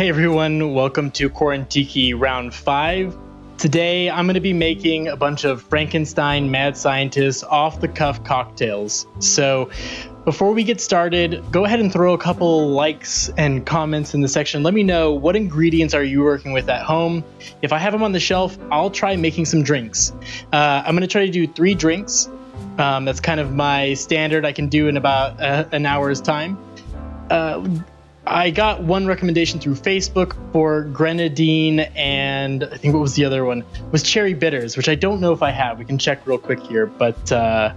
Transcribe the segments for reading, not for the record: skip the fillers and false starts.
Hey everyone, welcome to Quaran-Tiki round 5. Today I'm going to be making a bunch of Frankenstein mad scientist off-the-cuff cocktails. So before we get started, go ahead and throw a couple likes and comments in the section. Let me know what ingredients are you working with at home. If I have them on the shelf, I'll try making some drinks. I'm going to try to do 3 drinks. That's kind of my standard I can do in about an hour's time. I got one recommendation through Facebook for grenadine, and I think what was the other one? Was cherry bitters, which I don't know if I have. We can check real quick here. But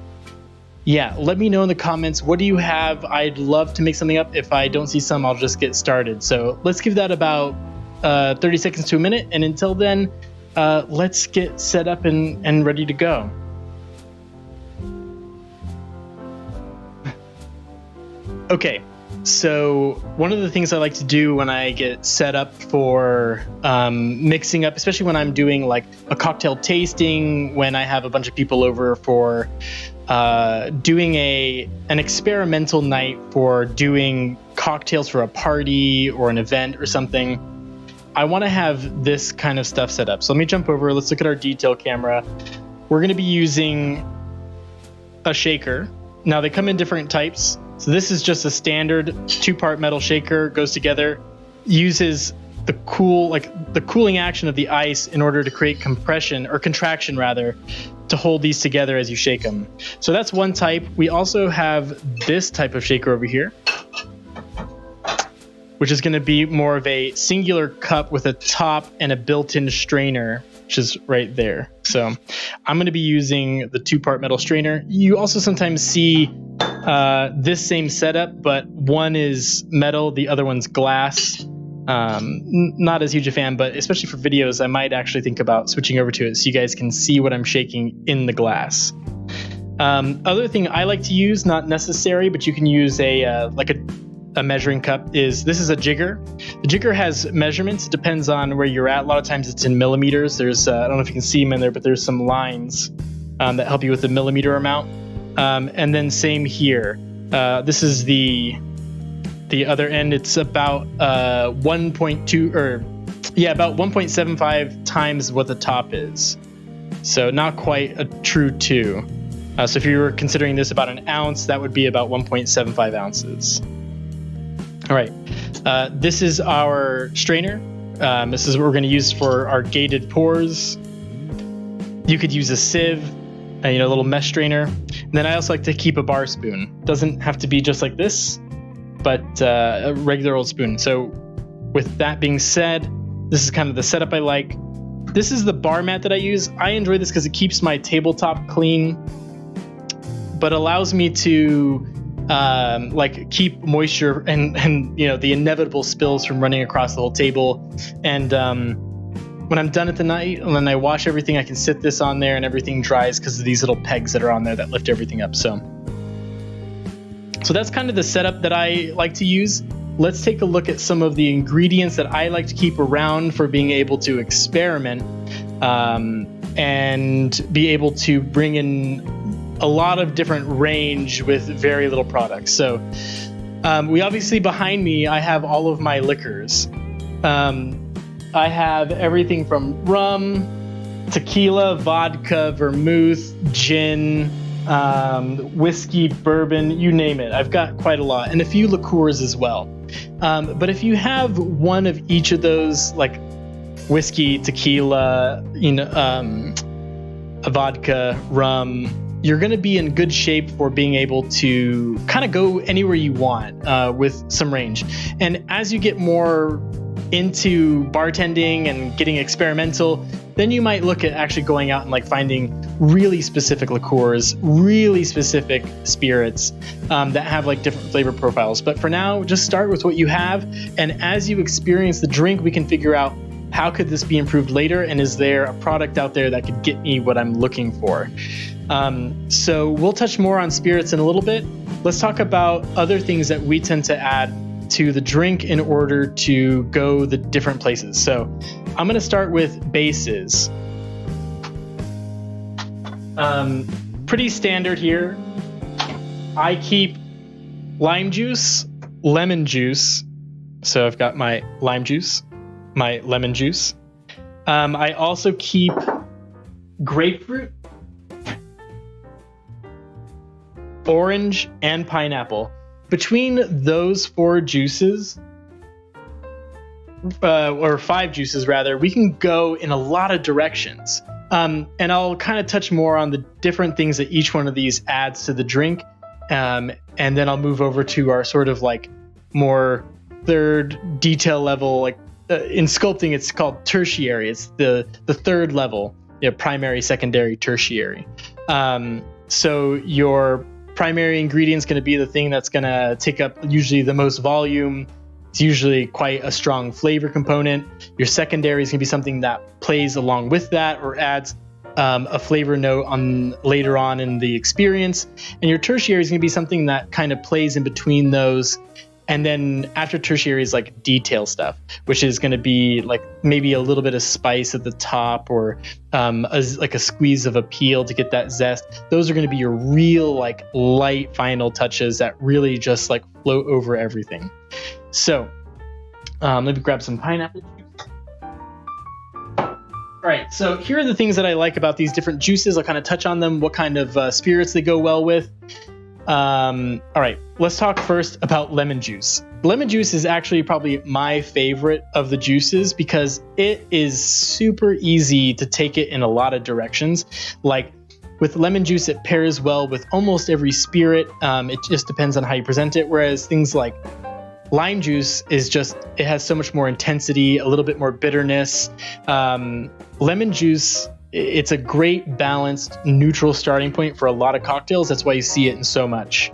yeah, let me know in the comments. What do you have? I'd love to make something up. If I don't see some, I'll just get started. So let's give that about 30 seconds to a minute. And until then, let's get set up and ready to go. Okay. So one of the things I like to do when I get set up for mixing up, especially when I'm doing like a cocktail tasting, when I have a bunch of people over for doing an experimental night for doing cocktails for a party or an event or something, I want to have this kind of stuff set up. So let me jump over. Let's look at our detail camera. We're going to be using a shaker. Now they come in different types. So this is just a standard 2-part metal shaker, goes together, uses the cooling action of the ice in order to create contraction rather, to hold these together as you shake them. So that's one type. We also have this type of shaker over here, which is going to be more of a singular cup with a top and a built-in strainer, which is right there. So I'm going to be using the 2-part metal strainer. You also sometimes see this same setup, but one is metal, the other one's glass. Not as huge a fan, but especially for videos, I might actually think about switching over to it so you guys can see what I'm shaking in the glass. Other thing I like to use, not necessary, but you can use a measuring cup, this is a jigger. The jigger has measurements. It depends on where you're at. A lot of times it's in millimeters. There's I don't know if you can see them in there, but there's some lines that help you with the millimeter amount. And then same here. This is the other end. It's about 1.75 times what the top is. So not quite a true 2. So if you were considering this about an ounce, that would be about 1.75 ounces. All right. This is our strainer. This is what we're going to use for our gated pours. You could use a sieve, a little mesh strainer. And then I also like to keep a bar spoon. Doesn't have to be just like this, but a regular old spoon. So with that being said, this is kind of the setup I like. This is the bar mat that I use. I enjoy this because it keeps my tabletop clean, but allows me to keep moisture and the inevitable spills from running across the whole table. And when I'm done at the night, when I wash everything, I can sit this on there and everything dries because of these little pegs that are on there that lift everything up. So that's kind of the setup that I like to use. Let's take a look at some of the ingredients that I like to keep around for being able to experiment and be able to bring in a lot of different range with very little products. So we obviously, behind me, I have all of my liquors. I have everything from rum, tequila, vodka, vermouth, gin, whiskey, bourbon, you name it. I've got quite a lot, and a few liqueurs as well. But if you have one of each of those, like whiskey, tequila, vodka, rum, you're going to be in good shape for being able to kind of go anywhere you want with some range. And as you get more into bartending and getting experimental, then you might look at actually going out and finding really specific liqueurs, really specific spirits that have different flavor profiles. But for now, just start with what you have. And as you experience the drink, we can figure out how could this be improved later, and is there a product out there that could get me what I'm looking for. So we'll touch more on spirits in a little bit. Let's talk about other things that we tend to add to the drink in order to go the different places. So I'm going to start with bases. Pretty standard here. I keep lime juice, lemon juice, So I've got my lime juice, my lemon juice. I also keep grapefruit, orange, and pineapple. Between those 4 juices, or 5 juices rather, we can go in a lot of directions. And I'll kind of touch more on the different things that each one of these adds to the drink. And then I'll move over to our sort of like more third detail level, like in sculpting, it's called tertiary. It's the third level, primary, secondary, tertiary. So your primary ingredient is going to be the thing that's going to take up usually the most volume. It's usually quite a strong flavor component. Your secondary is going to be something that plays along with that or adds a flavor note on later on in the experience. And your tertiary is going to be something that kind of plays in between those. And then after tertiary is like detail stuff, which is going to be like maybe a little bit of spice at the top, or like a squeeze of appeal to get that zest. Those are going to be your real like light final touches that really just like float over everything. So let me grab some pineapple juice. All right, so here are the things that I like about these different juices. I'll kind of touch on them, what kind of spirits they go well with. All right, let's talk first about lemon juice. Lemon juice is actually probably my favorite of the juices because it is super easy to take it in a lot of directions. Like with lemon juice, it pairs well with almost every spirit. It just depends on how you present it. Whereas things like lime juice is just, it has so much more intensity, a little bit more bitterness. Lemon juice, it's a great balanced neutral starting point for a lot of cocktails. That's why you see it in so much.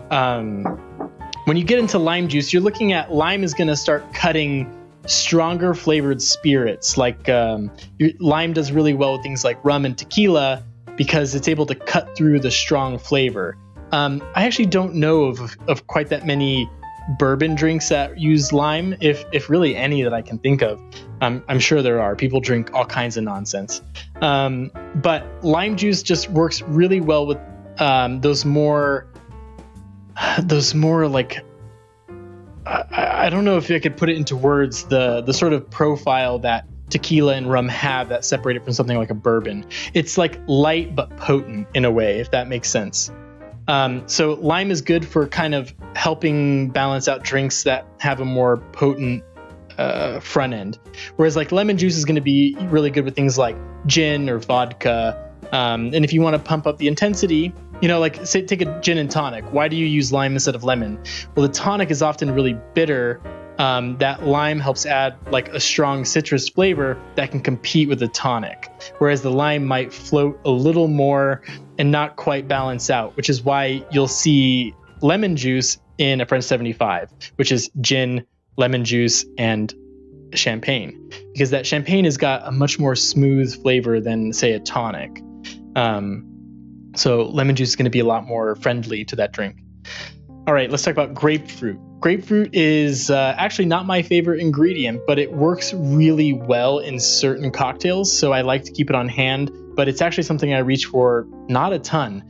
When you get into lime juice, you're looking at lime is going to start cutting stronger flavored spirits. Like lime does really well with things like rum and tequila because it's able to cut through the strong flavor. I actually don't know of quite that many bourbon drinks that use lime, if really any that I can think of. I'm sure there are. People drink all kinds of nonsense. But lime juice just works really well with those more like, I don't know if I could put it into words, the sort of profile that tequila and rum have that separate it from something like a bourbon. It's like light but potent in a way, if that makes sense. So lime is good for kind of helping balance out drinks that have a more potent front end. Whereas like lemon juice is going to be really good with things like gin or vodka. And if you want to pump up the intensity, like say take a gin and tonic. Why do you use lime instead of lemon? Well, the tonic is often really bitter. That lime helps add like a strong citrus flavor that can compete with the tonic. Whereas the lime might float a little more and not quite balance out, which is why you'll see lemon juice in a French 75, which is gin, lemon juice, and champagne, because that champagne has got a much more smooth flavor than, say, a tonic. So lemon juice is going to be a lot more friendly to that drink. All right, let's talk about grapefruit. Grapefruit is actually not my favorite ingredient, but it works really well in certain cocktails, so I like to keep it on hand, but it's actually something I reach for not a ton.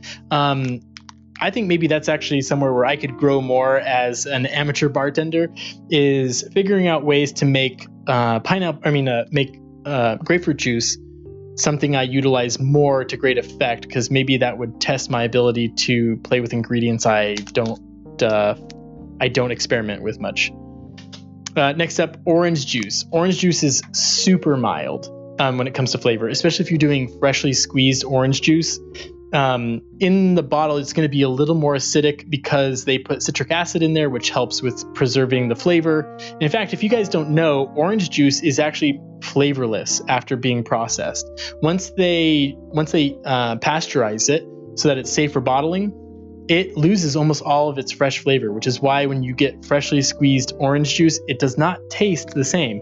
I think maybe that's actually somewhere where I could grow more as an amateur bartender, is figuring out ways to make grapefruit juice something I utilize more to great effect, because maybe that would test my ability to play with ingredients I don't experiment with much. Next up, orange juice. Orange juice is super mild when it comes to flavor, especially if you're doing freshly squeezed orange juice. In the bottle, it's going to be a little more acidic because they put citric acid in there, which helps with preserving the flavor. And in fact, if you guys don't know, orange juice is actually flavorless after being processed. Once they pasteurize it so that it's safe for bottling, it loses almost all of its fresh flavor, which is why when you get freshly squeezed orange juice, it does not taste the same.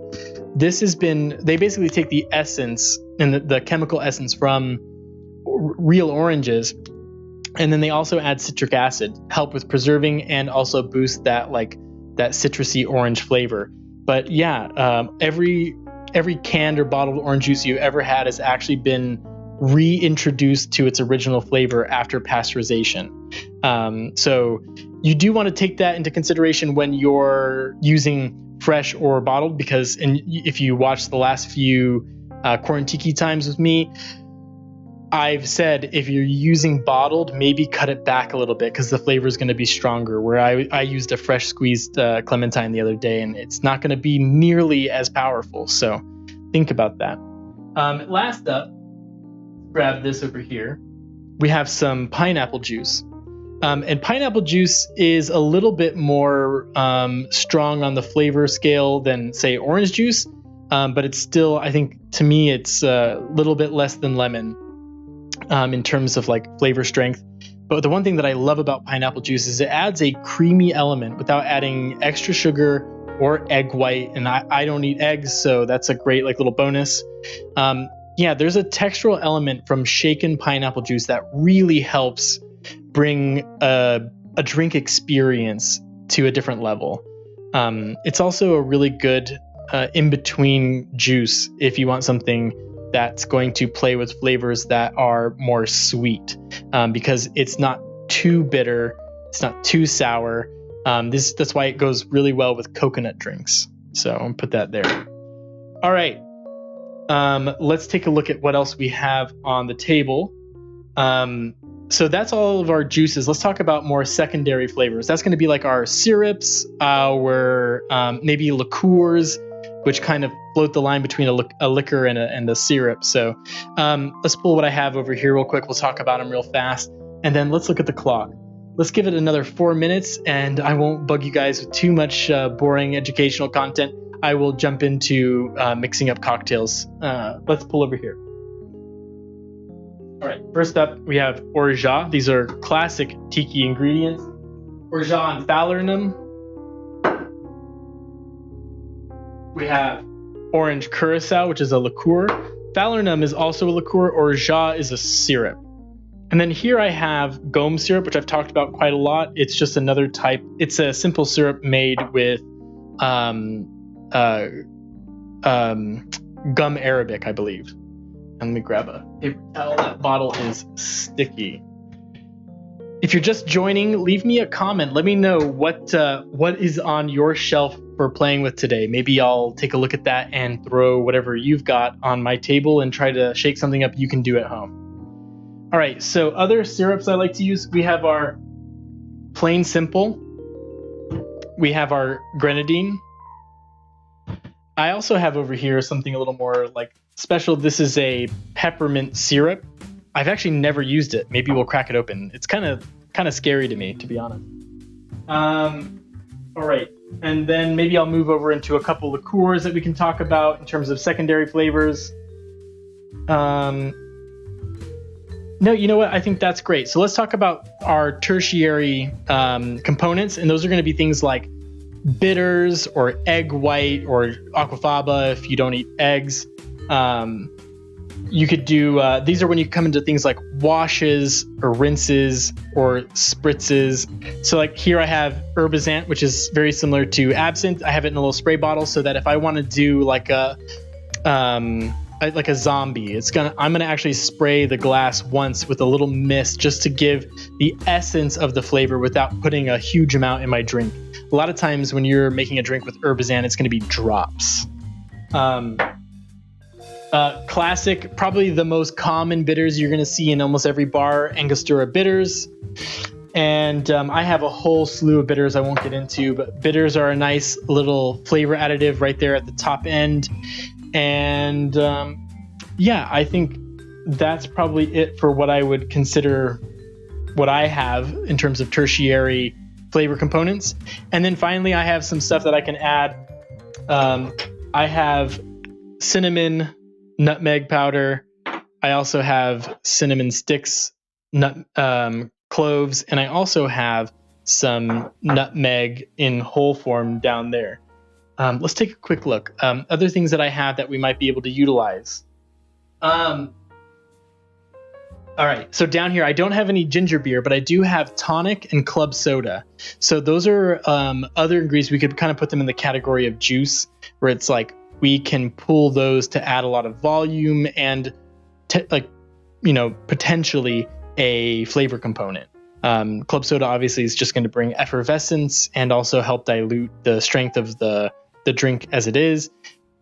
They basically take the essence and the chemical essence from real oranges, and then they also add citric acid, help with preserving and also boost that citrusy orange flavor. But yeah, every canned or bottled orange juice you ever had has actually been reintroduced to its original flavor after pasteurization. So You do want to take that into consideration when you're using fresh or bottled, because if you watch the last few Quaran-Tiki times with me, I've said if you're using bottled, maybe cut it back a little bit because the flavor is going to be stronger. Where I used a fresh squeezed clementine the other day, and it's not going to be nearly as powerful. So think about that. Last up, grab this over here. We have some pineapple juice. And pineapple juice is a little bit more strong on the flavor scale than, say, orange juice. But it's still, I think, to me, it's a little bit less than lemon in terms of like flavor strength. But the one thing that I love about pineapple juice is it adds a creamy element without adding extra sugar or egg white. And I don't eat eggs, so that's a great like little bonus. There's a textural element from shaken pineapple juice that really helps bring a drink experience to a different level. It's also a really good in-between juice if you want something that's going to play with flavors that are more sweet, because it's not too bitter, it's not too sour. That's why it goes really well with coconut drinks. So I'll put that there. All right. Let's take a look at what else we have on the table. So that's all of our juices. Let's talk about more secondary flavors. That's going to be like our syrups, our maybe liqueurs, which kind of float the line between a liquor and a syrup. So let's pull what I have over here real quick. We'll talk about them real fast. And then let's look at the clock. Let's give it another 4 minutes, and I won't bug you guys with too much boring educational content. I will jump into mixing up cocktails. Let's pull over here. All right, first up, we have orgeat. These are classic tiki ingredients. Orgeat and falernum. We have orange curacao, which is a liqueur. Falernum is also a liqueur. Orgeat is a syrup. And then here I have gome syrup, which I've talked about quite a lot. It's just another type. It's a simple syrup made with gum arabic, I believe. And let me grab a paper towel. That bottle is sticky. If you're just joining, leave me a comment. Let me know what is on your shelf for playing with today. Maybe I'll take a look at that and throw whatever you've got on my table and try to shake something up you can do at home. All right, so other syrups I like to use, we have our plain simple. We have our grenadine. I also have over here something a little more like special. This is a peppermint syrup. I've actually never used it. Maybe we'll crack it open. It's kind of scary to me, to be honest. All right, and then maybe I'll move over into a couple liqueurs that we can talk about in terms of secondary flavors. No, you know what? I think that's great. So let's talk about our tertiary components, and those are going to be things like bitters or egg white or aquafaba if you don't eat eggs. You could do, these are when you come into things like washes or rinses or spritzes. So like here I have herbizant, which is very similar to absinthe. I have it in a little spray bottle so that if I want to do like a zombie, I'm gonna actually spray the glass once with a little mist just to give the essence of the flavor without putting a huge amount in my drink. A lot of times when you're making a drink with herbizant, it's going to be drops. Classic, probably the most common bitters you're going to see in almost every bar, Angostura bitters. And I have a whole slew of bitters I won't get into, but bitters are a nice little flavor additive right there at the top end. And I think that's probably it for what I would consider what I have in terms of tertiary flavor components. And then finally, I have some stuff that I can add. I have cinnamon, nutmeg powder. I also have cinnamon sticks, cloves, and I also have some nutmeg in whole form down there. Let's take a quick look. Other things that I have that we might be able to utilize. All right, so down here, I don't have any ginger beer, but I do have tonic and club soda. So those are other ingredients. We could kind of put them in the category of juice, where it's like we can pull those to add a lot of volume and potentially a flavor component. Club soda obviously is just going to bring effervescence and also help dilute the strength of the drink as it is.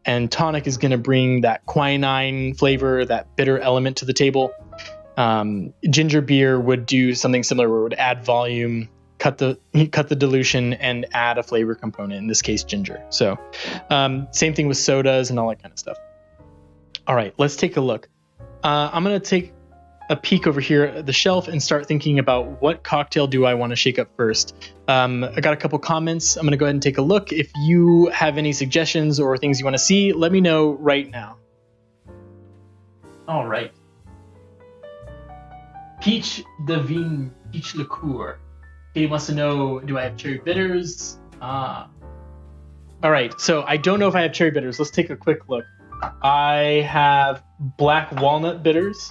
And tonic is going to bring that quinine flavor, that bitter element to the table. Ginger beer would do something similar where it would add volume, cut the dilution, and add a flavor component, in this case ginger. So same thing with sodas and all that kind of stuff. All right, let's take a look. I'm going to take a peek over here at the shelf and start thinking about what cocktail do I want to shake up first. I got a couple comments. I'm going to go ahead and take a look. If you have any suggestions or things you want to see, let me know right now. All right. Peach de Vigne, peach liqueur. He wants to know, do I have cherry bitters? All right, so I don't know if I have cherry bitters. Let's take a quick look. I have black walnut bitters.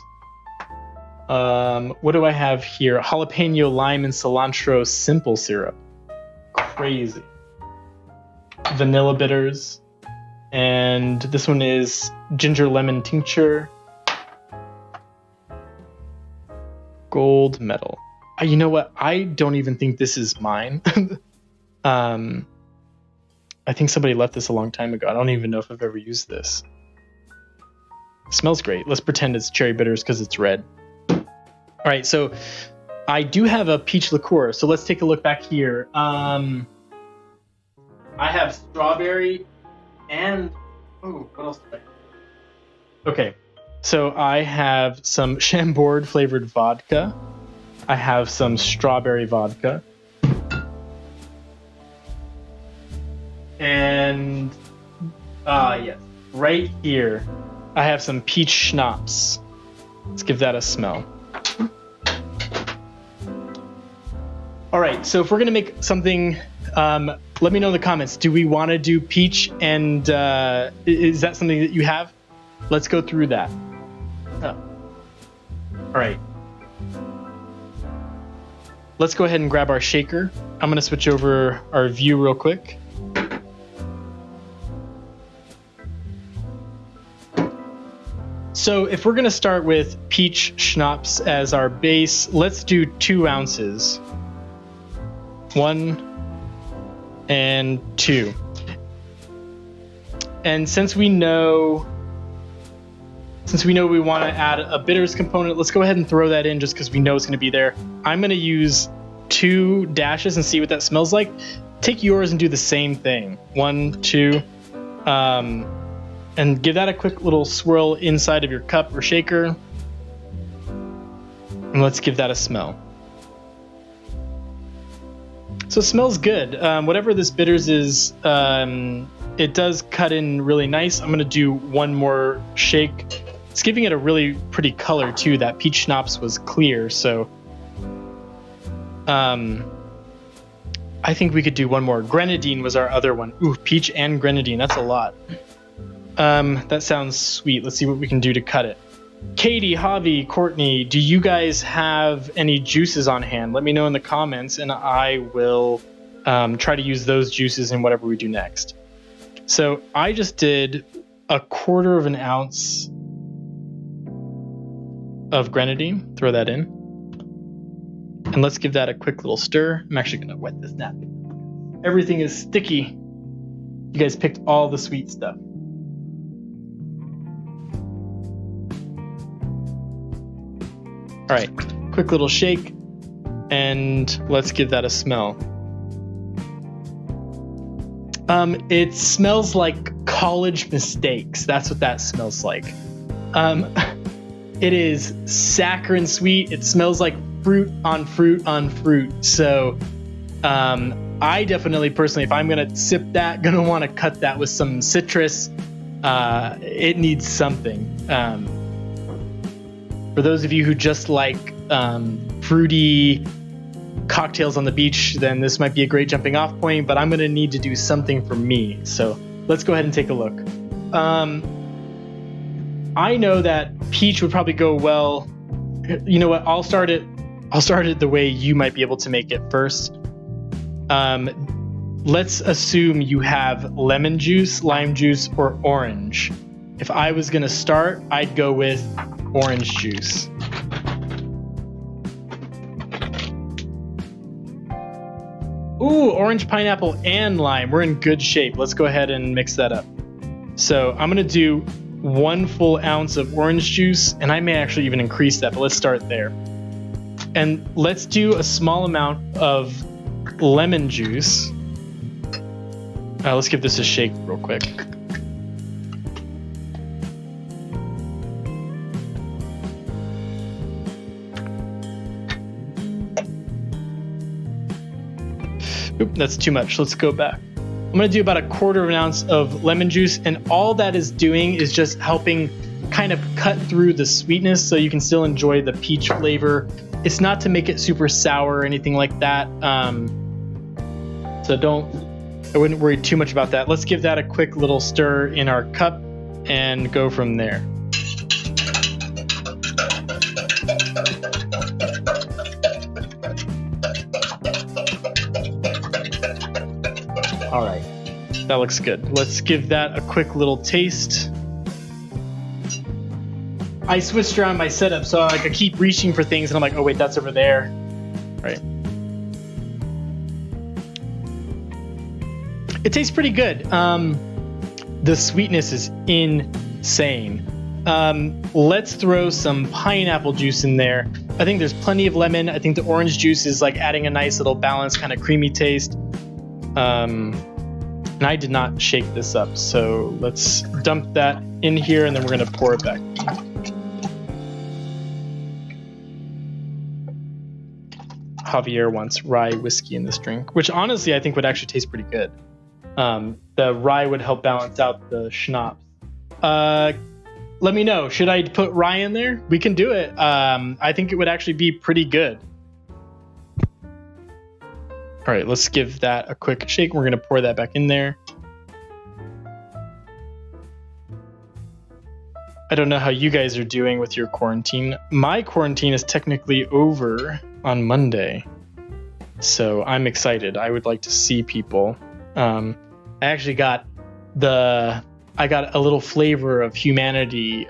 What do I have here? Jalapeno, lime, and cilantro simple syrup. Crazy. Vanilla bitters. And this one is ginger lemon tincture. Gold medal. You know what? I don't even think this is mine. I think somebody left this a long time ago. I don't even know if I've ever used this. It smells great. Let's pretend it's cherry bitters because it's red. All right, so I do have a peach liqueur. So let's take a look back here. I have strawberry and what else do I have? Okay, so I have some Chambord flavored vodka. I have some strawberry vodka. And yes, right here, I have some peach schnapps. Let's give that a smell. All right, so if we're gonna make something, let me know in the comments. Do we want to do peach, and is that something that you have? Let's go through that. Oh. All right. Let's go ahead and grab our shaker. I'm gonna switch over our view real quick. So if we're gonna start with peach schnapps as our base, let's do 2 ounces. 1 and 2. And since we know we want to add a bitters component, let's go ahead and throw that in just because we know it's going to be there. I'm going to use 2 dashes and see what that smells like. Take yours and do the same thing. 1, 2, and give that a quick little swirl inside of your cup or shaker. And let's give that a smell. So it smells good. Whatever this bitters is, it does cut in really nice. I'm going to do one more shake. It's giving it a really pretty color too. That peach schnapps was clear, so I think we could do one more. Grenadine was our other one. Ooh, peach and grenadine. That's a lot. That sounds sweet. Let's see what we can do to cut it. Katie, Javi, Courtney, do you guys have any juices on hand? Let me know in the comments, and I will try to use those juices in whatever we do next. So I just did 1/4 ounce of grenadine. Throw that in. And let's give that a quick little stir. I'm actually going to wet this napkin. Everything is sticky. You guys picked all the sweet stuff. All right, quick little shake, and let's give that a smell. It smells like college mistakes. That's what that smells like. It is saccharine sweet. It smells like fruit on fruit on fruit. So I definitely, personally, if I'm gonna sip that, gonna want to cut that with some citrus. It needs something. For those of you who just like fruity cocktails on the beach, then this might be a great jumping off point, but I'm going to need to do something for me. So let's go ahead and take a look. I know that peach would probably go well. You know what? I'll start it the way you might be able to make it first. Let's assume you have lemon juice, lime juice, or orange. If I was going to start, I'd go with orange juice. Ooh, orange, pineapple, and lime. We're in good shape. Let's go ahead and mix that up. So I'm gonna do 1 full ounce of orange juice, and I may actually even increase that, but let's start there. And let's do a small amount of lemon juice. Let's give this a shake real quick. Oop, that's too much. Let's go back. I'm going to do about 1/4 of an ounce of lemon juice, and all that is doing is just helping kind of cut through the sweetness so you can still enjoy the peach flavor. It's not to make it super sour or anything like that. So I wouldn't worry too much about that. Let's give that a quick little stir in our cup and go from there. All right, that looks good. Let's give that a quick little taste. I switched around my setup, so I could keep reaching for things, and I'm like, oh wait, that's over there. Right. It tastes pretty good. The sweetness is insane. Let's throw some pineapple juice in there. I think there's plenty of lemon. I think the orange juice is like adding a nice little balanced kind of creamy taste. And I did not shake this up, so let's dump that in here, and then we're gonna pour it back. Javier wants rye whiskey in this drink, which honestly I think would actually taste pretty good. The rye would help balance out the schnapps. Let me know. Should I put rye in there? We can do it. I think it would actually be pretty good. All right, let's give that a quick shake. We're going to pour that back in there. I don't know how you guys are doing with your quarantine. My quarantine is technically over on Monday, so I'm excited. I would like to see people. I actually got a little flavor of humanity.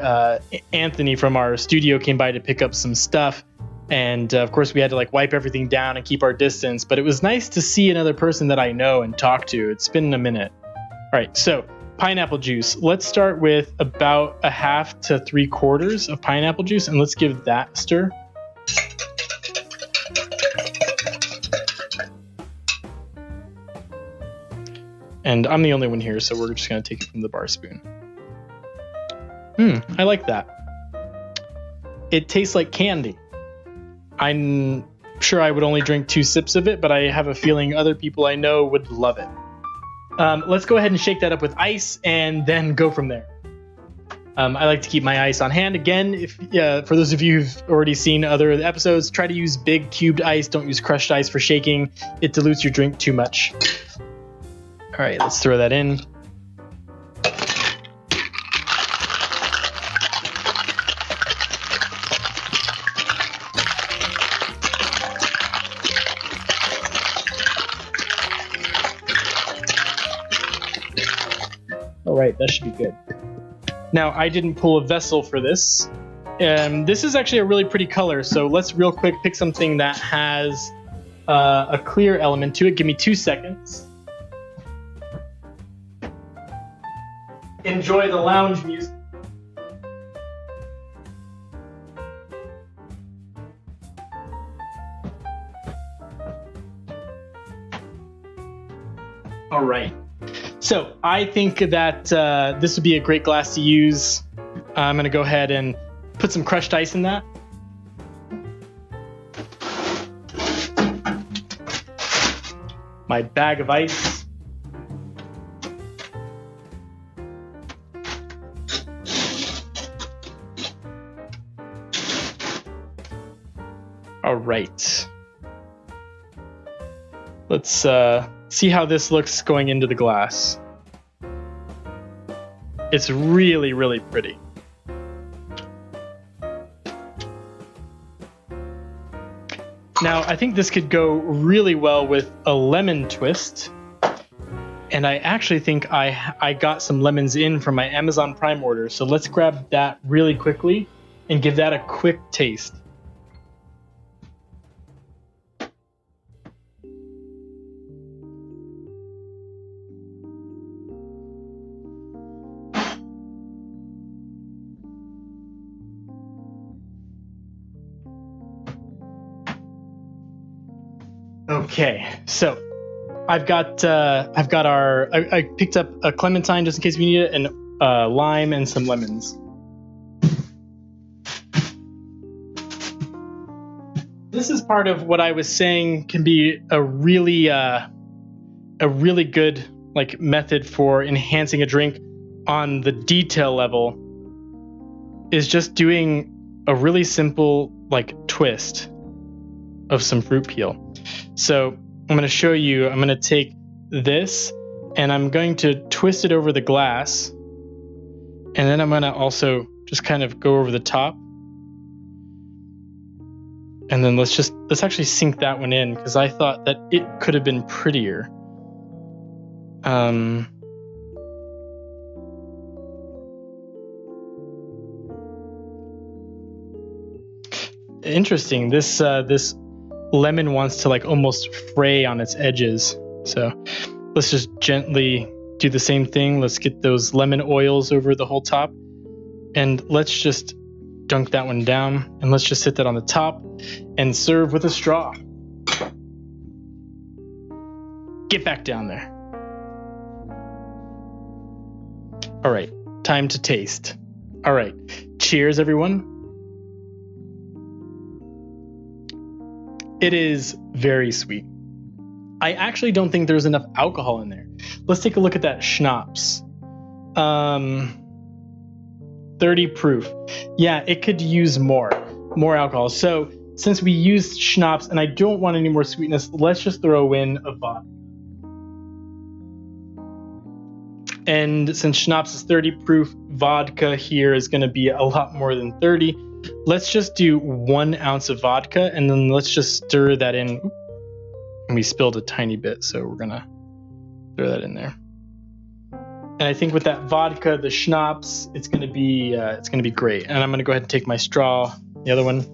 Anthony from our studio came by to pick up some stuff, and of course we had to like wipe everything down and keep our distance, but it was nice to see another person that I know and talk to. It's been a minute. All right, so pineapple juice. Let's start with about 1/2 to 3/4 of pineapple juice, and let's give that a stir. And I'm the only one here, so we're just going to take it from the bar spoon. I like that. It tastes like candy. I'm sure I would only drink 2 sips of it, but I have a feeling other people I know would love it. Let's go ahead and shake that up with ice and then go from there. I like to keep my ice on hand. Again, for those of you who've already seen other episodes, try to use big cubed ice. Don't use crushed ice for shaking. It dilutes your drink too much. All right, let's throw that in. All right, that should be good. Now, I didn't pull a vessel for this. This is actually a really pretty color, so let's real quick pick something that has a clear element to it. Give me 2 seconds. Enjoy the lounge music. All right. So I think that this would be a great glass to use. I'm going to go ahead and put some crushed ice in that. My bag of ice. All right. Let's see how this looks going into the glass. It's really, really pretty. Now, I think this could go really well with a lemon twist. And I actually think I got some lemons in from my Amazon Prime order. So let's grab that really quickly and give that a quick taste. Okay, so I've got I picked up a clementine just in case we need it, and lime and some lemons. This is part of what I was saying can be a really good like method for enhancing a drink on the detail level, is just doing a really simple like twist of some fruit peel. So I'm going to show you. I'm going to take this and I'm going to twist it over the glass, and then I'm going to also just kind of go over the top. And then let's actually sink that one in, because I thought that it could have been prettier. Interesting. This lemon wants to like almost fray on its edges. So let's just gently do the same thing. Let's get those lemon oils over the whole top, and let's just dunk that one down, and let's just sit that on the top and serve with a straw. Get back down there. All right, time to taste. All right, cheers, everyone. It is very sweet. I actually don't think there's enough alcohol in there. Let's take a look at that schnapps. 30 proof. Yeah, it could use more alcohol. So since we used schnapps and I don't want any more sweetness, let's just throw in a vodka. And since schnapps is 30 proof, vodka here is going to be a lot more than 30. Let's just do 1 ounce of vodka, and then let's just stir that in. And we spilled a tiny bit, so we're going to throw that in there. And I think with that vodka, the schnapps, it's gonna be great. And I'm gonna go ahead and take my straw, the other one.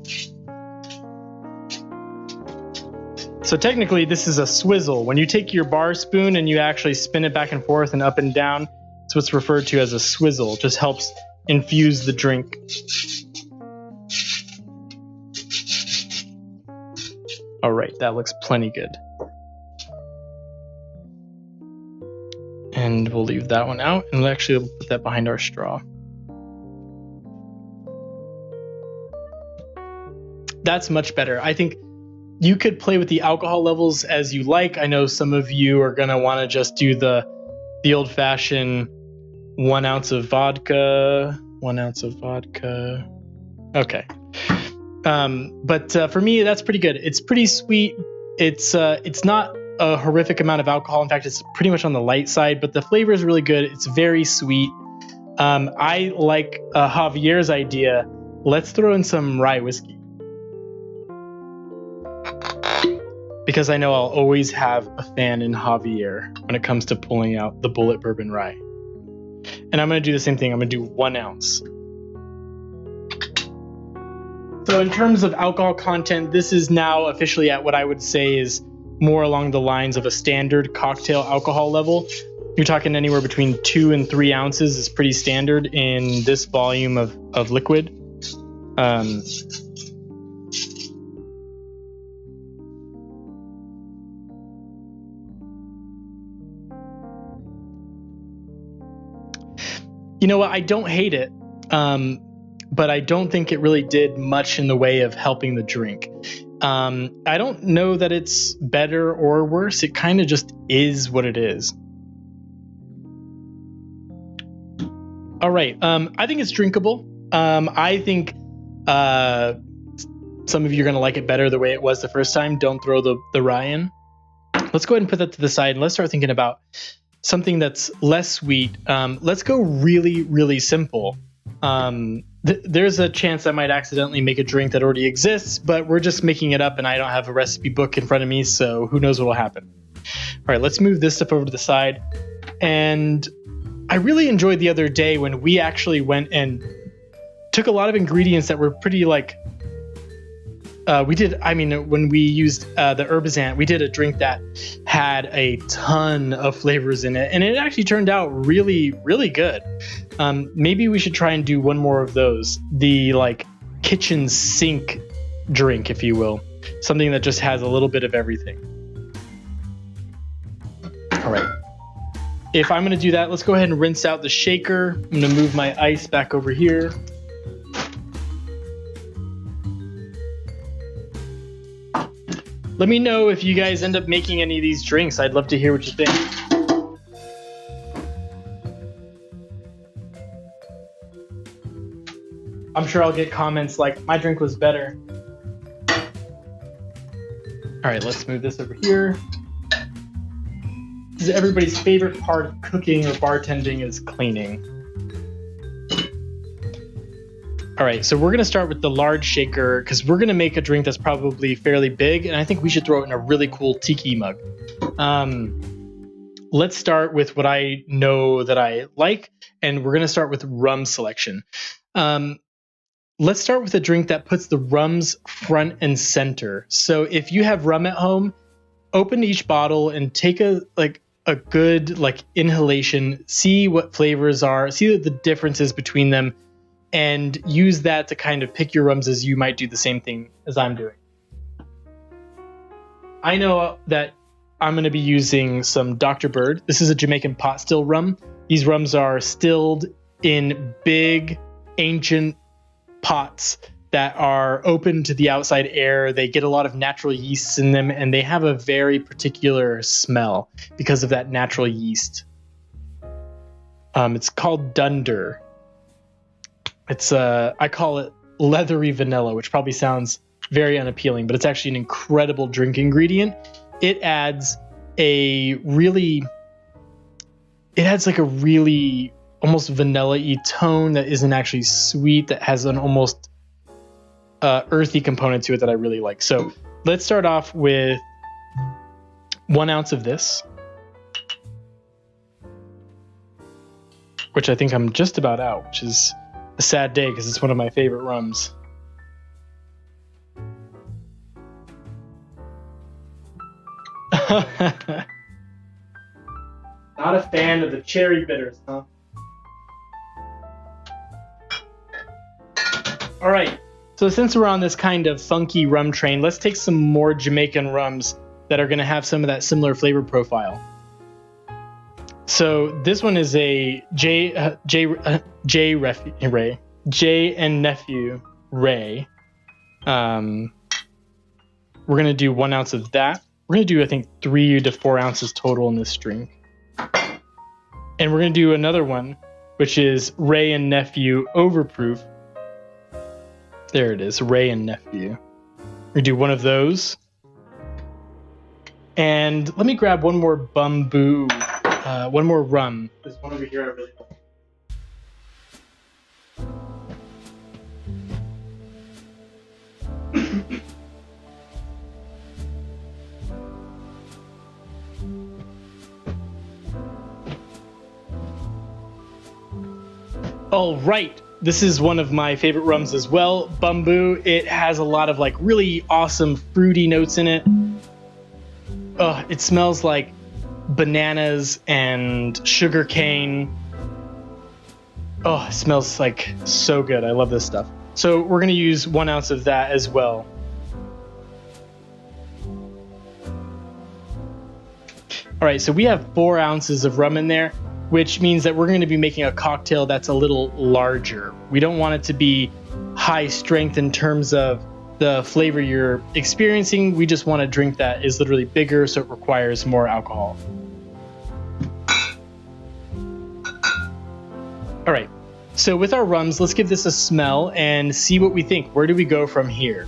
So technically, this is a swizzle. When you take your bar spoon and you actually spin it back and forth and up and down, it's what's referred to as a swizzle. It just helps infuse the drink. All right, that looks plenty good. And we'll leave that one out, and we'll actually put that behind our straw. That's much better. I think you could play with the alcohol levels as you like. I know some of you are going to want to just do the old-fashioned 1 ounce of vodka. 1 ounce of vodka. Okay. But for me, that's pretty good. It's pretty sweet. It's not a horrific amount of alcohol. In fact, it's pretty much on the light side, but the flavor is really good. It's very sweet. I like Javier's idea. Let's throw in some rye whiskey, because I know I'll always have a fan in Javier when it comes to pulling out the bullet bourbon rye. And I'm going to do the same thing. I'm going to do 1 ounce. So in terms of alcohol content, this is now officially at what I would say is more along the lines of a standard cocktail alcohol level. You're talking anywhere between 2 and 3 ounces is pretty standard in this volume of liquid. You know what? I don't hate it, but I don't think it really did much in the way of helping the drink. I don't know that it's better or worse. It kind of just is what it is. All right. I think it's drinkable. I think some of you are going to like it better the way it was the first time. Don't throw the rye in. Let's go ahead and put that to the side, and let's start thinking about something that's less sweet. Let's go really, really simple. There's a chance I might accidentally make a drink that already exists, but we're just making it up, and I don't have a recipe book in front of me, so who knows what will happen. All right, let's move this stuff over to the side. And I really enjoyed the other day when we actually went and took a lot of ingredients that were pretty like, when we used the Herbizant, we did a drink that had a ton of flavors in it, and it actually turned out really, really good. Maybe we should try and do one more of those. The like kitchen sink drink, if you will. Something that just has a little bit of everything. All right. If I'm going to do that, let's go ahead and rinse out the shaker. I'm going to move my ice back over here. Let me know if you guys end up making any of these drinks. I'd love to hear what you think. I'm sure I'll get comments like, my drink was better. All right, let's move this over here. This is everybody's favorite part of cooking or bartending is cleaning. All right, so we're gonna start with the large shaker because we're gonna make a drink that's probably fairly big, and I think we should throw it in a really cool tiki mug. Let's start with what I know that I like, and we're gonna start with rum selection. Let's start with a drink that puts the rums front and center. So if you have rum at home, open each bottle and take a good inhalation, see what flavors are, see the differences between them, and use that to kind of pick your rums as you might do the same thing as I'm doing. I know that I'm going to be using some Dr. Bird. This is a Jamaican pot still rum. These rums are stilled in big, ancient pots that are open to the outside air. They get a lot of natural yeasts in them, and they have a very particular smell because of that natural yeast. It's called Dunder. It's I call it leathery vanilla, which probably sounds very unappealing, but it's actually an incredible drink ingredient. It adds a really almost vanilla-y tone that isn't actually sweet, that has an almost earthy component to it that I really like. So let's start off with 1 ounce of this, which I think I'm just about out, which is a sad day because it's one of my favorite rums. Not a fan of the cherry bitters, huh? All right, so since we're on this kind of funky rum train, let's take some more Jamaican rums that are going to have some of that similar flavor profile. So this one is a J and Nephew Ray. We're going to do 1 ounce of that. We're going to do, I think, 3 to 4 ounces total in this drink. And we're going to do another one, which is Ray and Nephew Overproof. There it is, Ray and Nephew. We're going to do one of those. And let me grab one more bamboo, one more rum. There's one over here I really like. All right, this is one of my favorite rums as well, Bamboo. It has a lot of really awesome fruity notes in it. It smells like bananas and sugar cane. It smells so good. I love this stuff. So we're going to use 1 ounce of that as well. All right, so we have 4 ounces of rum in there, which means that we're going to be making a cocktail that's a little larger. We don't want it to be high strength in terms of the flavor you're experiencing. We just want a drink that is literally bigger, so it requires more alcohol. All right, so with our rums, let's give this a smell and see what we think. Where do we go from here?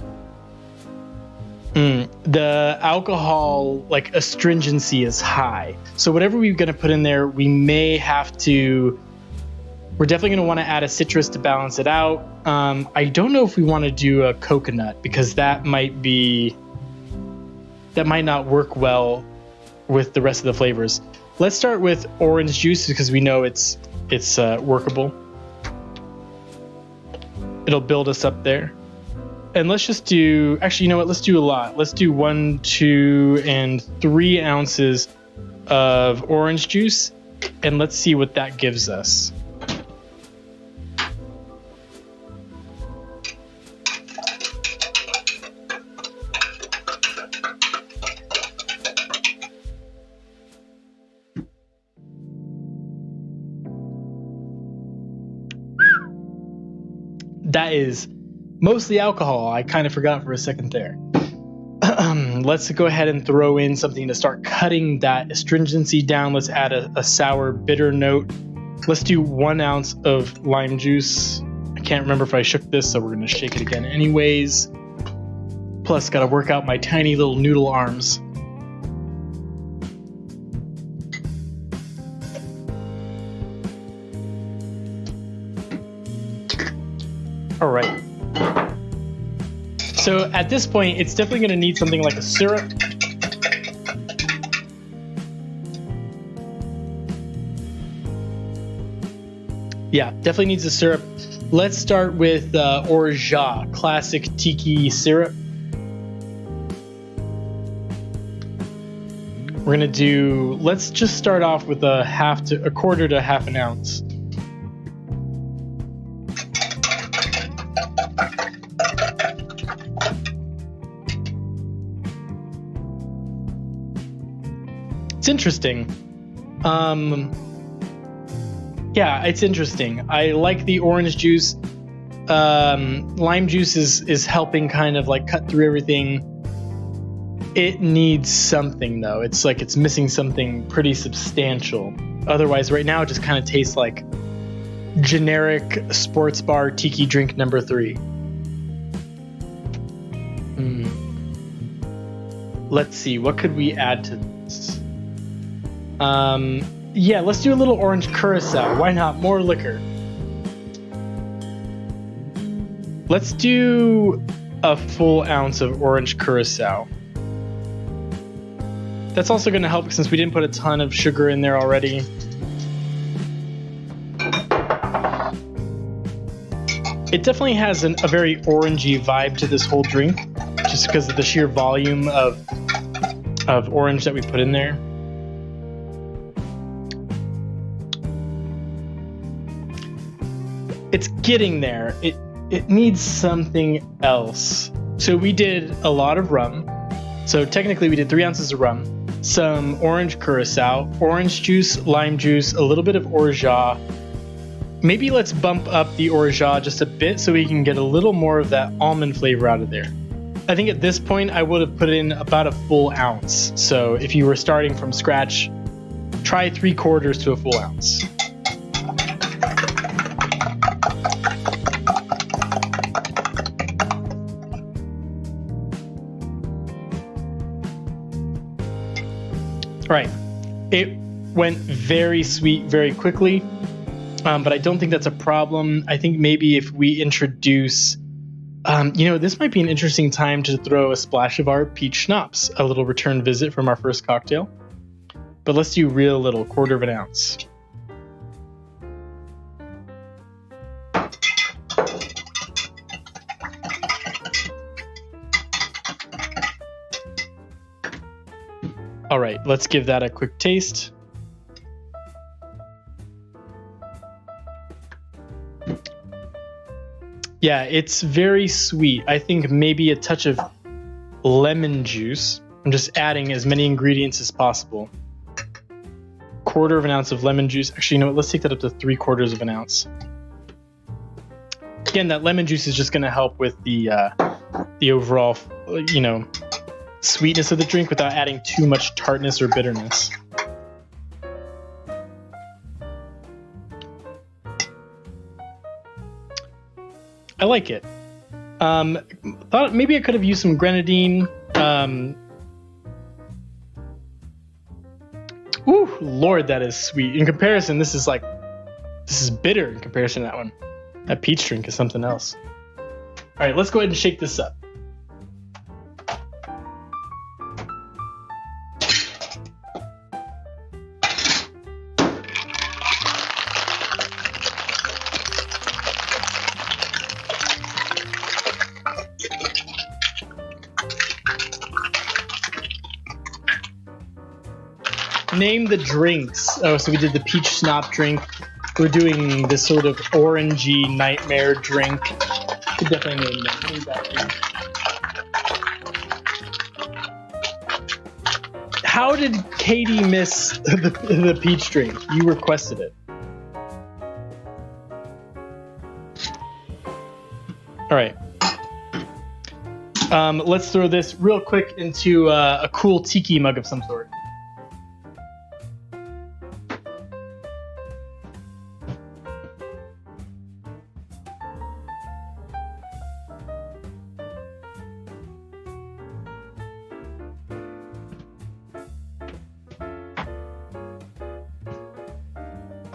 The alcohol, astringency is high. So whatever we're going to put in there, we're definitely going to want to add a citrus to balance it out. I don't know if we want to do a coconut because that might not work well with the rest of the flavors. Let's start with orange juice because we know it's workable. It'll build us up there. And let's just do, actually, you know what? Let's do a lot. Let's do 1, 2, and 3 ounces of orange juice, and let's see what that gives us. That is mostly alcohol. I kind of forgot for a second there. Let's go ahead and throw in something to start cutting that astringency down. Let's add a sour, bitter note. Let's do 1 ounce of lime juice. I can't remember if I shook this, so we're going to shake it again anyways. Plus, got to work out my tiny little noodle arms. All right. So at this point, it's definitely going to need something like a syrup. Yeah, definitely needs a syrup. Let's start with orgeat, classic tiki syrup. We're going to do, let's just start off with a quarter to half an ounce. It's interesting. Yeah, it's interesting. I like the orange juice. Lime juice is helping kind of like cut through everything. It needs something though. It's like it's missing something pretty substantial. Otherwise, right now it just kind of tastes like generic sports bar tiki drink number 3. Let's see, what could we add to this? Yeah, let's do a little orange curacao. Why not? More liquor. Let's do a full ounce of orange curacao. That's also going to help since we didn't put a ton of sugar in there already. It definitely has a very orangey vibe to this whole drink, just because of the sheer volume of orange that we put in there. It's getting there. It needs something else. So we did a lot of rum. So technically we did 3 ounces of rum, some orange curacao, orange juice, lime juice, a little bit of orgeat. Maybe let's bump up the orgeat just a bit so we can get a little more of that almond flavor out of there. I think at this point I would have put in about a full ounce. So if you were starting from scratch, try 3/4 to a full ounce. Right. It went very sweet very quickly, but I don't think that's a problem. I think maybe if we introduce, this might be an interesting time to throw a splash of our peach schnapps, a little return visit from our first cocktail. But let's do real little, 1/4 ounce. All right, let's give that a quick taste. Yeah, it's very sweet. I think maybe a touch of lemon juice. I'm just adding as many ingredients as possible. 1/4 ounce of lemon juice. Actually, you know what? Let's take that up to 3/4 ounce. Again, that lemon juice is just going to help with the overall, sweetness of the drink without adding too much tartness or bitterness. I like it. Thought maybe I could have used some grenadine. Ooh, Lord, that is sweet. In comparison, this is bitter in comparison to that one. That peach drink is something else. All right, let's go ahead and shake this up. Name the drinks. Oh, so we did the peach schnapps drink. We're doing this sort of orangey nightmare drink. Could definitely name that drink. How did Katie miss the peach drink? You requested it. All right. Let's throw this real quick into a cool tiki mug of some sort.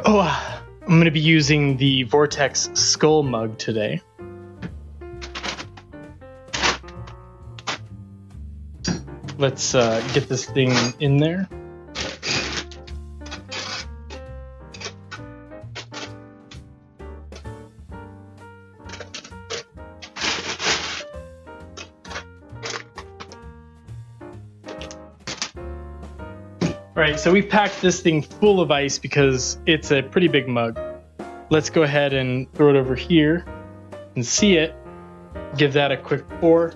Oh, I'm going to be using the Vortex Skull mug today. Let's get this thing in there. Alright, so we packed this thing full of ice because it's a pretty big mug. Let's go ahead and throw it over here and see it. Give that a quick pour.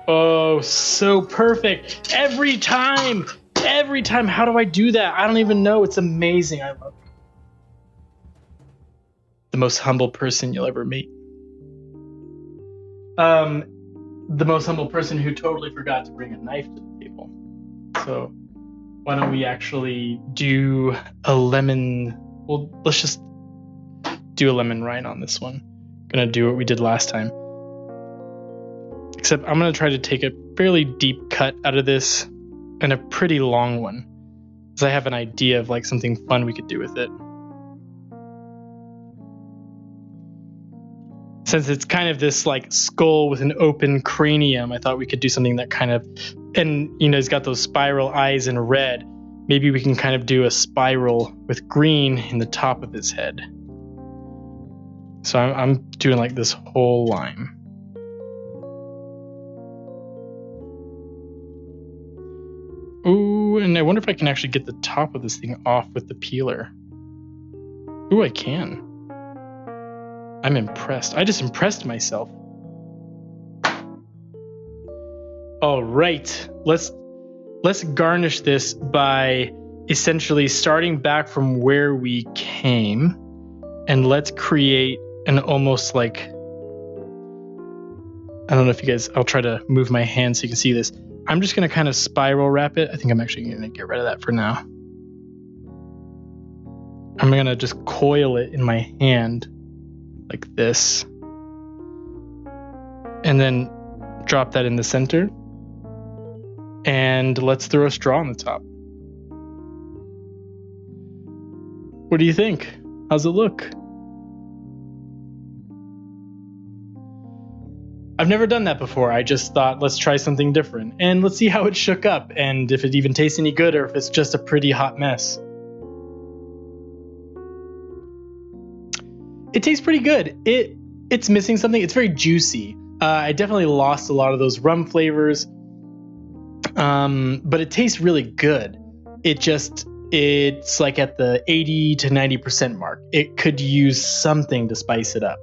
Oh, so perfect. Every time. How do I do that? I don't even know. It's amazing. I love it. The most humble person you'll ever meet. The most humble person who totally forgot to bring a knife to the table. So why don't we actually do a lemon? Well, let's just do a lemon rind on this one. Gonna do what we did last time. Except I'm gonna try to take a fairly deep cut out of this and a pretty long one, because I have an idea of like something fun we could do with it. Since it's kind of this like skull with an open cranium, I thought we could do something that kind of, and you know, it's got those spiral eyes in red. Maybe we can kind of do a spiral with green in the top of his head. So I'm doing like this whole line. Ooh, and I wonder if I can actually get the top of this thing off with the peeler. Ooh, I can. I'm impressed. I just impressed myself. All right, let's garnish this by essentially starting back from where we came, and let's create an almost like, I don't know if you guys, I'll try to move my hand so you can see this. I'm just gonna kind of spiral wrap it. I think I'm actually gonna get rid of that for now. I'm gonna just coil it in my hand like this, and then drop that in the center, and let's throw a straw on the top. What do you think? How's it look? I've never done that before. I just thought, let's try something different and let's see how it shook up, and if it even tastes any good or if it's just a pretty hot mess. It tastes pretty good. It's missing something. It's very juicy. I definitely lost a lot of those rum flavors, but it tastes really good. It's like at the 80 to 90% mark. It could use something to spice it up.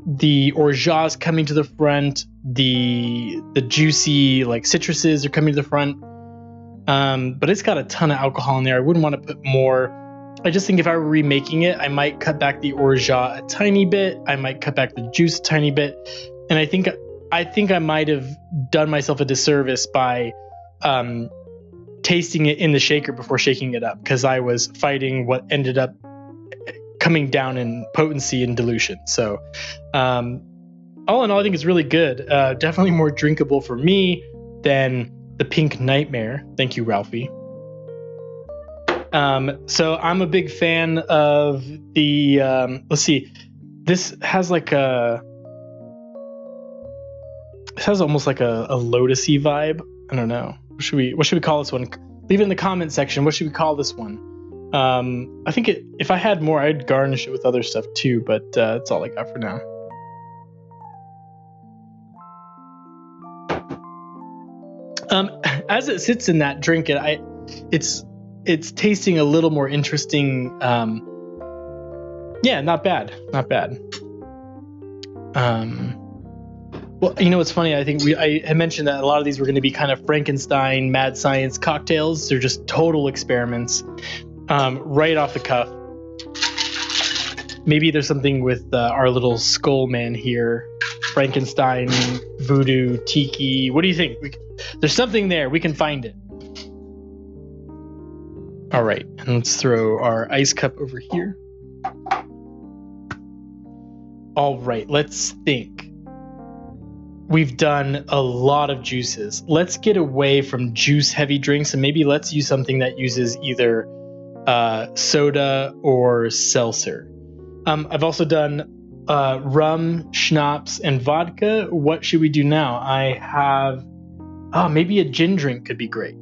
The orgeat is coming to the front. The juicy like citruses are coming to the front. But it's got a ton of alcohol in there. I wouldn't want to put more. I just think if I were remaking it, I might cut back the orgeat a tiny bit. I might cut back the juice a tiny bit. And I think I might have done myself a disservice by tasting it in the shaker before shaking it up, because I was fighting what ended up coming down in potency and dilution. So all in all, I think it's really good. Definitely more drinkable for me than the Pink Nightmare. Thank you, Ralphie. So I'm a big fan of the, let's see, this has like it has almost like a lotusy vibe. I don't know. What should we call this one? Leave it in the comment section. What should we call this one? I think if I had more, I'd garnish it with other stuff too, but that's all I got for now. As it sits in that drink, it's tasting a little more interesting. Yeah, not bad. Well, you know what's funny? I think I had mentioned that a lot of these were going to be kind of Frankenstein, mad science cocktails. They're just total experiments, right off the cuff. Maybe there's something with our little skull man here. Frankenstein, voodoo, tiki. What do you think? There's something there. We can find it. All right, and let's throw our ice cup over here. All right, let's think. We've done a lot of juices. Let's get away from juice-heavy drinks and maybe let's use something that uses either soda or seltzer. I've also done rum, schnapps, and vodka. What should we do now? I have... maybe a gin drink could be great.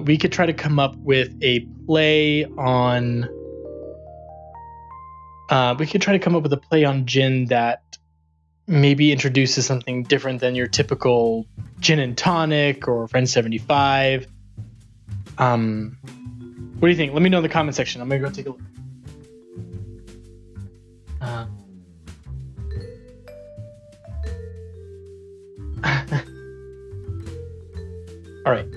We could try to come up with a play on... gin that maybe introduces something different than your typical gin and tonic or Friend 75. What do you think? Let me know in the comment section. I'm going to go take a look. All right.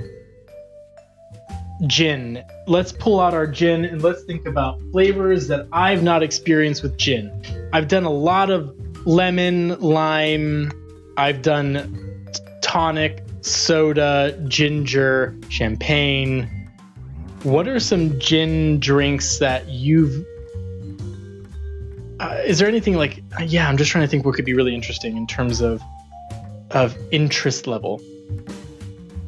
Gin. Let's pull out our gin and let's think about flavors that I've not experienced with gin. I've done a lot of lemon, lime. I've done tonic, soda, ginger, champagne. What are some gin drinks that you've... is there anything like... I'm just trying to think what could be really interesting in terms of interest level.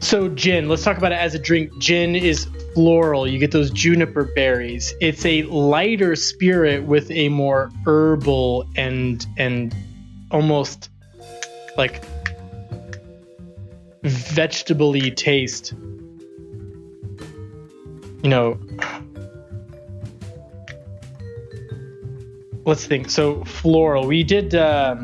So gin, let's talk about it as a drink. Gin is floral. You get those juniper berries. It's a lighter spirit with a more herbal and almost like vegetable-y taste. You know, let's think. So floral. We did a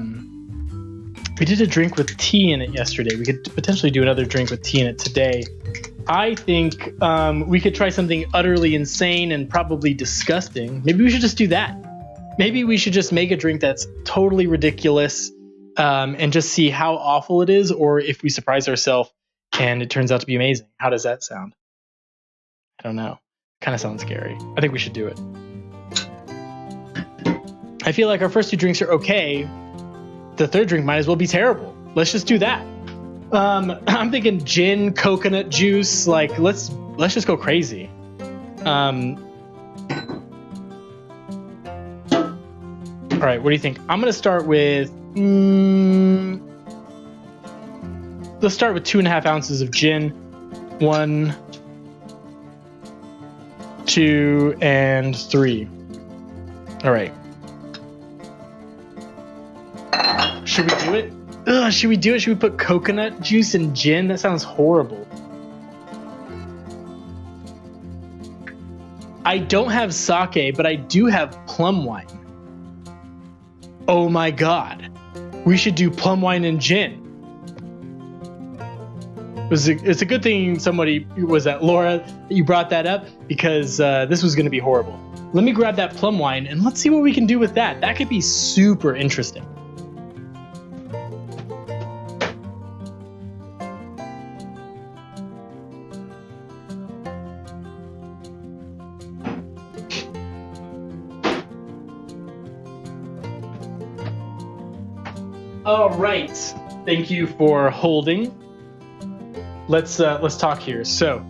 drink with tea in it yesterday. We could potentially do another drink with tea in it today. I think we could try something utterly insane and probably disgusting. Maybe we should just do that. Maybe we should just make a drink that's totally ridiculous and just see how awful it is, or if we surprise ourselves and it turns out to be amazing. How does that sound? I don't know. Kind of sounds scary. I think we should do it. I feel like our first two drinks are okay. The third drink might as well be terrible. Let's just do that. I'm thinking gin, coconut juice. Like let's just go crazy. All right, what do you think? I'm gonna start with. Let's start with 2.5 ounces of gin. 1, 2, and 3. All right. Should we do it? Should we do it? Should we put coconut juice in gin? That sounds horrible. I don't have sake, but I do have plum wine. Oh my god. We should do plum wine and gin. It's a good thing somebody was at Laura that you brought that up, because this was going to be horrible. Let me grab that plum wine and let's see what we can do with that. That could be super interesting. All right. Thank you for holding. Let's talk here. So,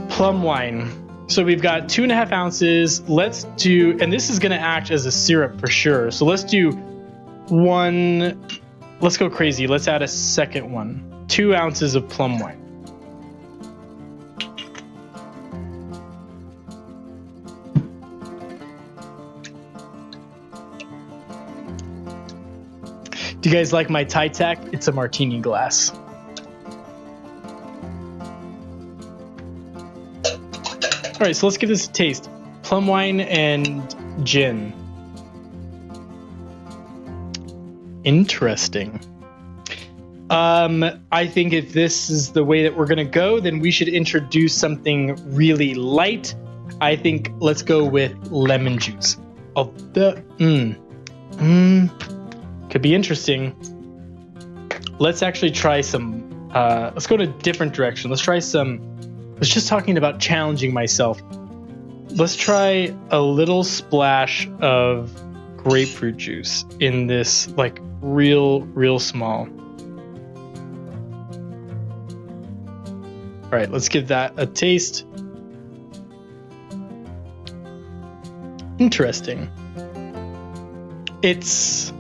plum wine. So we've got 2.5 ounces. Let's do, and this is going to act as a syrup for sure. So let's do 1. Let's go crazy. Let's add a second one. 2 ounces of plum wine. Do you guys like my Thai tack? It's a martini glass. All right, so let's give this a taste. Plum wine and gin. Interesting. I think if this is the way that we're gonna go, then we should introduce something really light. I think let's go with lemon juice. Could be interesting. Let's actually try some, let's go in a different direction. Let's just talking about challenging myself. let's try a little splash of grapefruit juice in this, like real small. All right, let's give that a taste. Interesting. It's,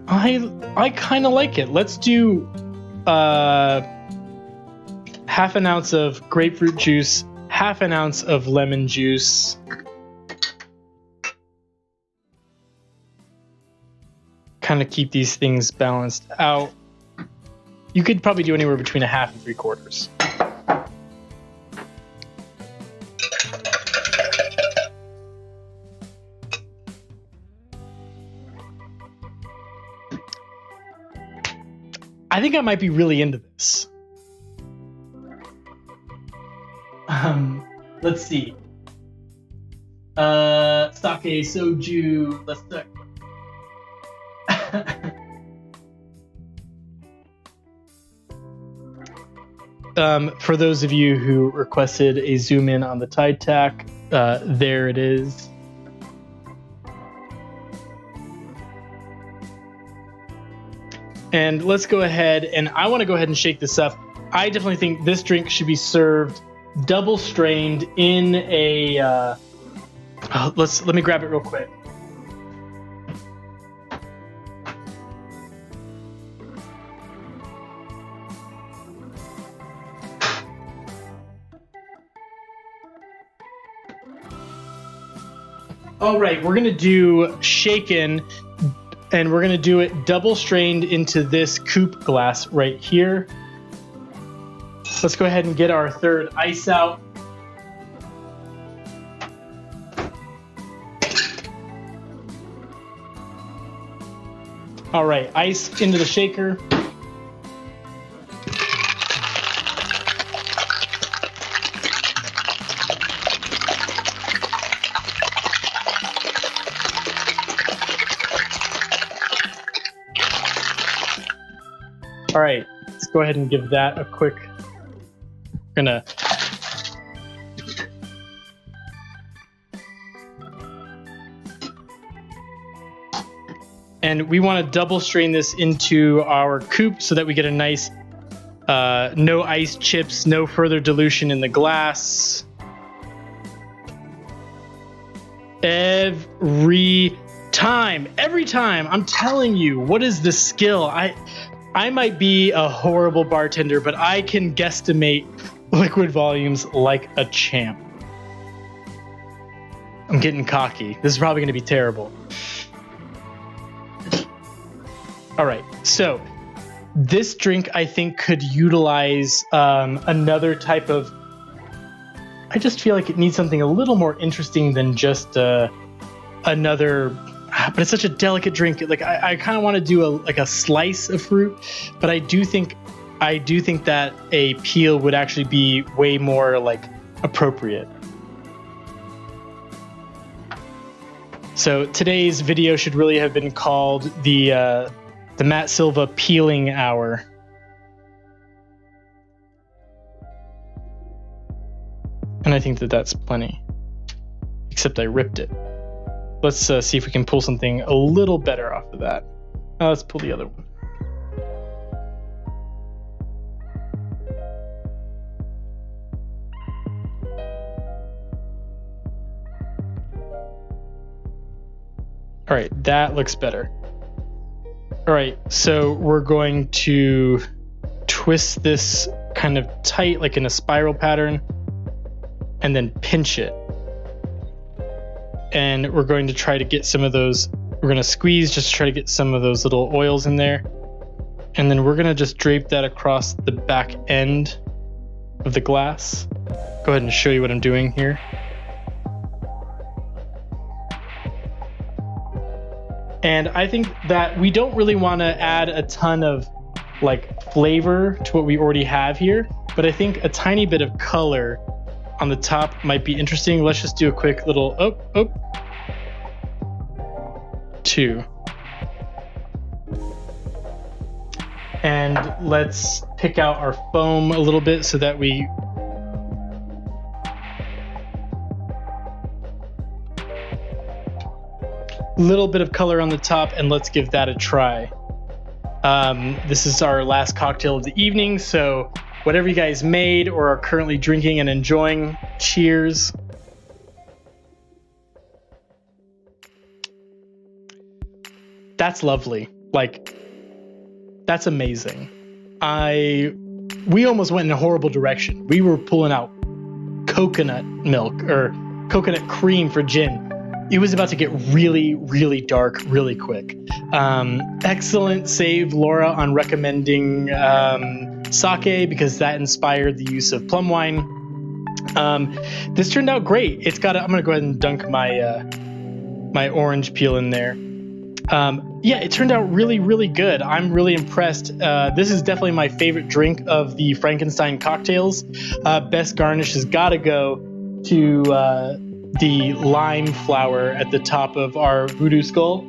I kind of like it. Let's do half an ounce of grapefruit juice, half an ounce of lemon juice. Kind of keep these things balanced out. You could probably do anywhere between 1/2 and 3/4. I think I might be really into this. Let's see. Sake, soju, let's start. For those of you who requested a zoom in on the tide tack, there it is. And let's go ahead, and I want to go ahead and shake this up. I definitely think this drink should be served double strained in a let me grab it real quick. All right, we're gonna do shaken, and we're gonna do it double strained into this coupe glass right here. Let's go ahead and get our third ice out. All right, ice into the shaker. All right, let's go ahead and give that a quick, gonna and we want to double strain this into our coupe so that we get a nice no ice chips, no further dilution in the glass. Every time, I'm telling you, what is the skill? I might be a horrible bartender, but I can guesstimate liquid volumes like a champ. I'm getting cocky. This is probably going to be terrible. All right, so this drink I think could utilize another type of, I just feel like it needs something a little more interesting than just another, but it's such a delicate drink. Like I kind of want to do a slice of fruit, but I do think that a peel would actually be way more like appropriate. So today's video should really have been called the Matt Silva peeling hour. And I think that that's plenty, except I ripped it. Let's see if we can pull something a little better off of that. Let's pull the other one. All right, that looks better. All right, so we're going to twist this kind of tight, like in a spiral pattern, and then pinch it. And we're going to try to get some of those, we're going to squeeze just to try to get some of those little oils in there. And then we're going to just drape that across the back end of the glass. Go ahead and show you what I'm doing here. And I think that we don't really want to add a ton of like flavor to what we already have here, but I think a tiny bit of color on the top might be interesting. Let's just do a quick little two. And let's pick out our foam a little bit so that we little bit of color on the top, and let's give that a try. This is our last cocktail of the evening, so whatever you guys made or are currently drinking and enjoying, cheers. That's lovely. Like, that's amazing. We almost went in a horrible direction. We were pulling out coconut milk or coconut cream for gin. It was about to get really, really dark really quick. Excellent save, Laura, on recommending sake, because that inspired the use of plum wine. This turned out great. I'm gonna go ahead and dunk my orange peel in there. Yeah, it turned out really, really good. I'm really impressed. This is definitely my favorite drink of the Frankenstein cocktails. Best garnish has got to go to the lime flower at the top of our voodoo skull.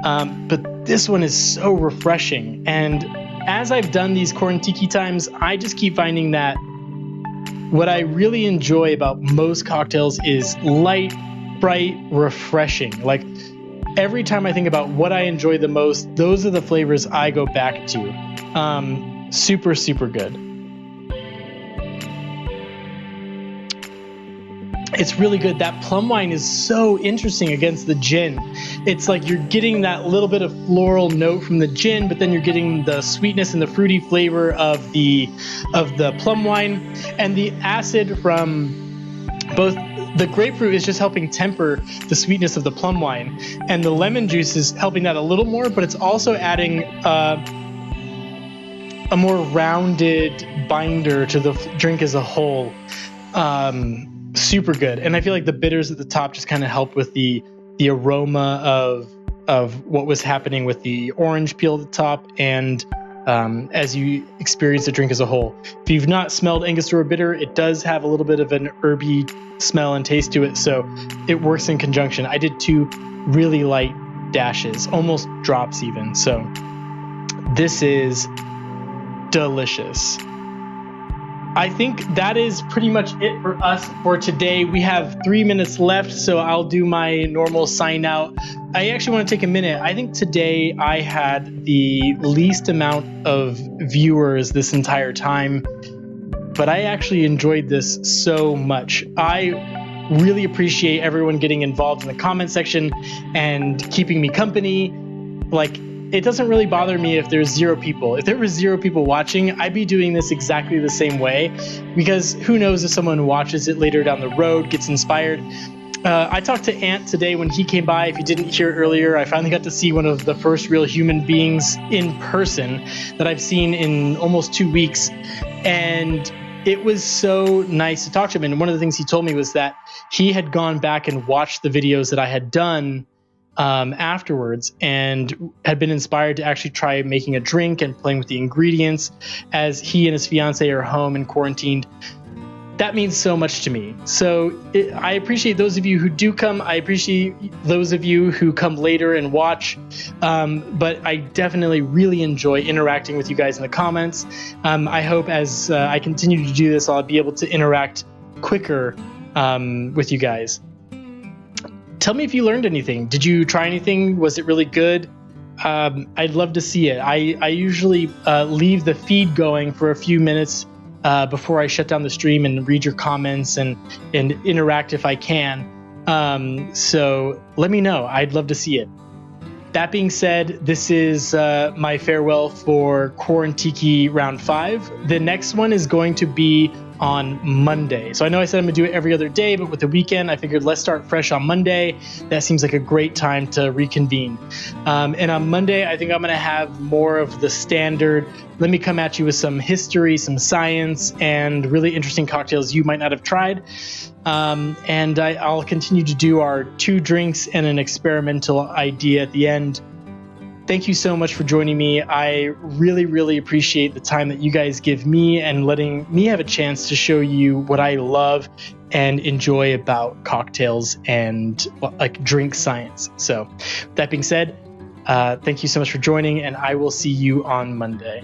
But this one is so refreshing. And as I've done these Quaran-Tiki times, I just keep finding that what I really enjoy about most cocktails is light, bright, refreshing. Like, every time I think about what I enjoy the most, those are the flavors I go back to. Super, super good. It's really good. That plum wine is so interesting against the gin. It's like you're getting that little bit of floral note from the gin, but then you're getting the sweetness and the fruity flavor of the plum wine, and the acid from both. The grapefruit is just helping temper the sweetness of the plum wine, and the lemon juice is helping that a little more, but it's also adding a more rounded binder to the drink as a whole. Super good. And I feel like the bitters at the top just kind of help with the aroma of what was happening with the orange peel at the top, and as you experience the drink as a whole. If you've not smelled Angostura Bitter, it does have a little bit of an herby smell and taste to it, so it works in conjunction. I did 2 really light dashes, almost drops even, so this is delicious. I think that is pretty much it for us for today. We have 3 minutes left, so I'll do my normal sign out. I actually want to take a minute. I think today I had the least amount of viewers this entire time, but I actually enjoyed this so much. I really appreciate everyone getting involved in the comment section and keeping me company. Like, it doesn't really bother me if there's 0 people. If there was 0 people watching, I'd be doing this exactly the same way, because who knows if someone watches it later down the road, gets inspired. I talked to Ant today when he came by. If you didn't hear it earlier, I finally got to see one of the first real human beings in person that I've seen in almost 2 weeks. And it was so nice to talk to him. And one of the things he told me was that he had gone back and watched the videos that I had done afterwards, and had been inspired to actually try making a drink and playing with the ingredients as he and his fiance are home and quarantined. That means so much to me. So I appreciate those of you who do come. I appreciate those of you who come later and watch. But I definitely really enjoy interacting with you guys in the comments. I hope as I continue to do this, I'll be able to interact quicker with you guys. Tell me if you learned anything. Did you try anything? Was it really good? I'd love to see it. I usually leave the feed going for a few minutes before I shut down the stream and read your comments and interact if I can. So let me know. I'd love to see it. That being said, this is my farewell for Quaran-Tiki round 5. The next one is going to be on Monday. So I know I said I'm gonna do it every other day, but with the weekend, I figured let's start fresh on Monday. That seems like a great time to reconvene. And on Monday, I think I'm gonna have more of the standard, let me come at you with some history, some science, and really interesting cocktails you might not have tried. And I'll continue to do our 2 drinks and an experimental idea at the end. Thank you so much for joining me. I really, really appreciate the time that you guys give me and letting me have a chance to show you what I love and enjoy about cocktails and like drink science. So that being said, thank you so much for joining, and I will see you on Monday.